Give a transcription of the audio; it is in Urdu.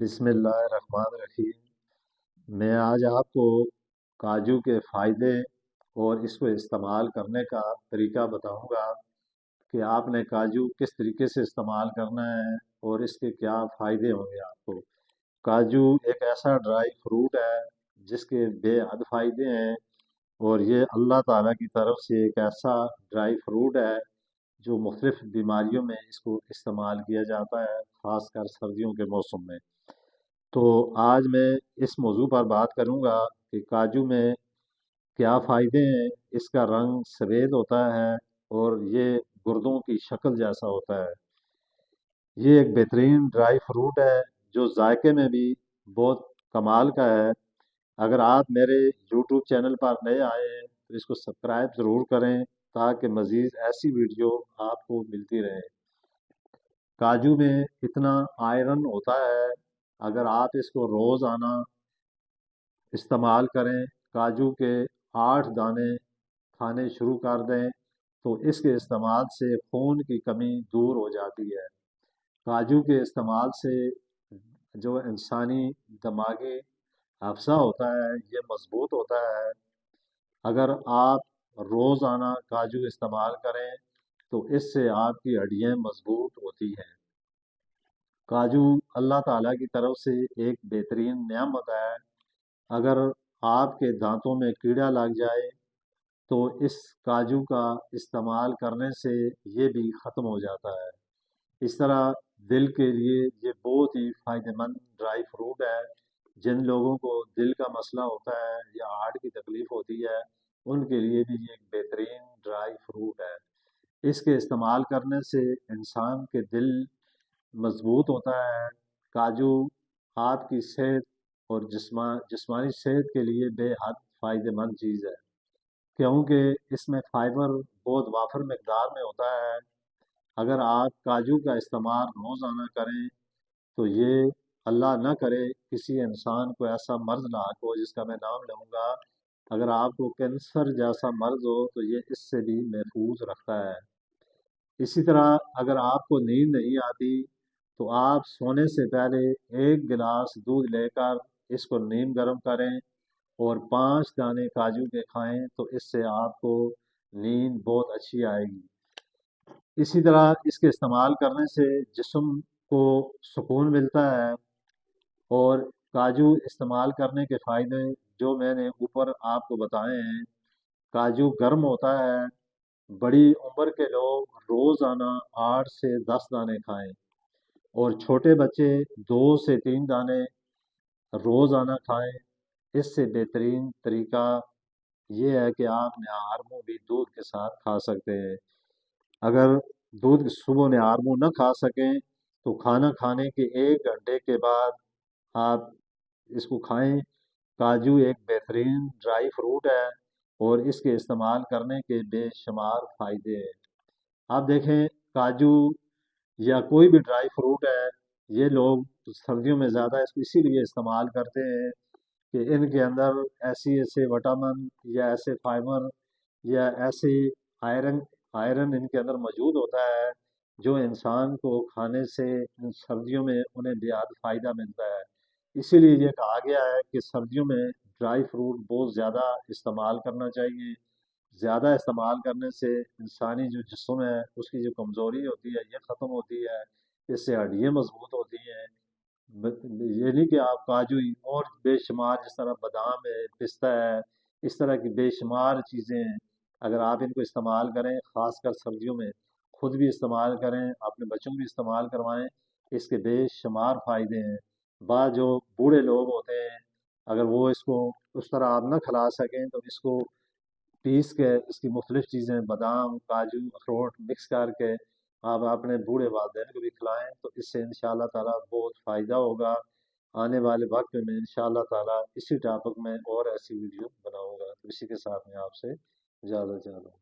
بسم اللہ الرحمن الرحیم۔ میں آج آپ کو کاجو کے فائدے اور اس کو استعمال کرنے کا طریقہ بتاؤں گا کہ آپ نے کاجو کس طریقے سے استعمال کرنا ہے اور اس کے کیا فائدے ہوں گے آپ کو۔ کاجو ایک ایسا ڈرائی فروٹ ہے جس کے بے حد فائدے ہیں، اور یہ اللہ تعالیٰ کی طرف سے ایک ایسا ڈرائی فروٹ ہے جو مختلف بیماریوں میں اس کو استعمال کیا جاتا ہے، خاص کر سردیوں کے موسم میں۔ تو آج میں اس موضوع پر بات کروں گا کہ کاجو میں کیا فائدے ہیں۔ اس کا رنگ سفید ہوتا ہے اور یہ گردوں کی شکل جیسا ہوتا ہے۔ یہ ایک بہترین ڈرائی فروٹ ہے جو ذائقے میں بھی بہت کمال کا ہے۔ اگر آپ میرے یوٹیوب چینل پر نئے آئے ہیں تو اس کو سبسکرائب ضرور کریں تاکہ مزید ایسی ویڈیو آپ کو ملتی رہے۔ کاجو میں اتنا آئرن ہوتا ہے، اگر آپ اس کو روزانہ استعمال کریں، کاجو کے 8 دانے کھانے شروع کر دیں تو اس کے استعمال سے خون کی کمی دور ہو جاتی ہے۔ کاجو کے استعمال سے جو انسانی دماغی حافظہ ہوتا ہے یہ مضبوط ہوتا ہے۔ اگر آپ روزانہ کاجو استعمال کریں تو اس سے آپ کی ہڈیاں مضبوط ہوتی ہیں۔ کاجو اللہ تعالیٰ کی طرف سے ایک بہترین نعمت ہے۔ اگر آپ کے دانتوں میں کیڑا لگ جائے تو اس کاجو کا استعمال کرنے سے یہ بھی ختم ہو جاتا ہے۔ اس طرح دل کے لیے یہ بہت ہی فائدہ مند ڈرائی فروٹ ہے۔ جن لوگوں کو دل کا مسئلہ ہوتا ہے یا ہارٹ کی تکلیف ہوتی ہے ان کے لیے بھی یہ ایک بہترین ڈرائی فروٹ ہے۔ اس کے استعمال کرنے سے انسان کے دل مضبوط ہوتا ہے۔ کاجو آپ کی صحت اور جسمانی صحت کے لیے بے حد فائدہ مند چیز ہے، کیونکہ اس میں فائبر بہت وافر مقدار میں ہوتا ہے۔ اگر آپ کاجو کا استعمال روزانہ کریں تو یہ اللہ نہ کرے کسی انسان کو ایسا مرض لاحق ہو جس کا میں نام لوں گا۔ اگر آپ کو کینسر جیسا مرض ہو تو یہ اس سے بھی محفوظ رکھتا ہے۔ اسی طرح اگر آپ کو نیند نہیں آتی تو آپ سونے سے پہلے 1 گلاس دودھ لے کر اس کو نیم گرم کریں اور 5 دانے کاجو کے کھائیں تو اس سے آپ کو نیند بہت اچھی آئے گی۔ اسی طرح اس کے استعمال کرنے سے جسم کو سکون ملتا ہے، اور کاجو استعمال کرنے کے فائدے جو میں نے اوپر آپ کو بتائے ہیں۔ کاجو گرم ہوتا ہے۔ بڑی عمر کے لوگ روزانہ 8 سے 10 دانے کھائیں، اور چھوٹے بچے 2 سے 3 دانے روزانہ کھائیں۔ اس سے بہترین طریقہ یہ ہے کہ آپ نہار منہ بھی دودھ کے ساتھ کھا سکتے ہیں۔ اگر دودھ صبح نہار منہ نہ کھا سکیں تو کھانا کھانے کے 1 گھنٹے کے بعد آپ اس کو کھائیں۔ کاجو ایک بہترین ڈرائی فروٹ ہے اور اس کے استعمال کرنے کے بے شمار فائدے ہیں۔ آپ دیکھیں کاجو یا کوئی بھی ڈرائی فروٹ ہے، یہ لوگ سردیوں میں زیادہ اس کو اسی لیے استعمال کرتے ہیں کہ ان کے اندر ایسے وٹامن یا ایسے فائبر یا ایسے آئرن ان کے اندر موجود ہوتا ہے جو انسان کو کھانے سے ان سردیوں میں انہیں بے حد فائدہ ملتا ہے۔ اسی لیے یہ کہا گیا ہے کہ سردیوں میں ڈرائی فروٹ بہت زیادہ استعمال کرنا چاہیے۔ زیادہ استعمال کرنے سے انسانی جو جسم ہے اس کی جو کمزوری ہوتی ہے یہ ختم ہوتی ہے، اس سے ہڈیاں مضبوط ہوتی ہیں۔ یہ نہیں کہ آپ کاجو ہی اور بے شمار جس طرح بادام ہے، پستہ ہے، اس طرح کی بے شمار چیزیں ہیں، اگر آپ ان کو استعمال کریں خاص کر سردیوں میں، خود بھی استعمال کریں، اپنے بچوں کو بھی استعمال کروائیں، اس کے بے شمار فائدے ہیں۔ بعض جو بوڑھے لوگ ہوتے ہیں اگر وہ اس کو اس طرح آپ نہ کھلا سکیں تو اس کو پیس کے اس کی مختلف چیزیں بادام کاجو اخروٹ مکس کر کے آپ اپنے بوڑھے والدین کو بھی کھلائیں تو اس سے انشاءاللہ تعالیٰ بہت فائدہ ہوگا۔ آنے والے وقت میں انشاءاللہ تعالیٰ اسی ٹاپک میں اور ایسی ویڈیو بناؤں گا۔ تو اسی کے ساتھ میں آپ سے اجازت چاہتا ہوں۔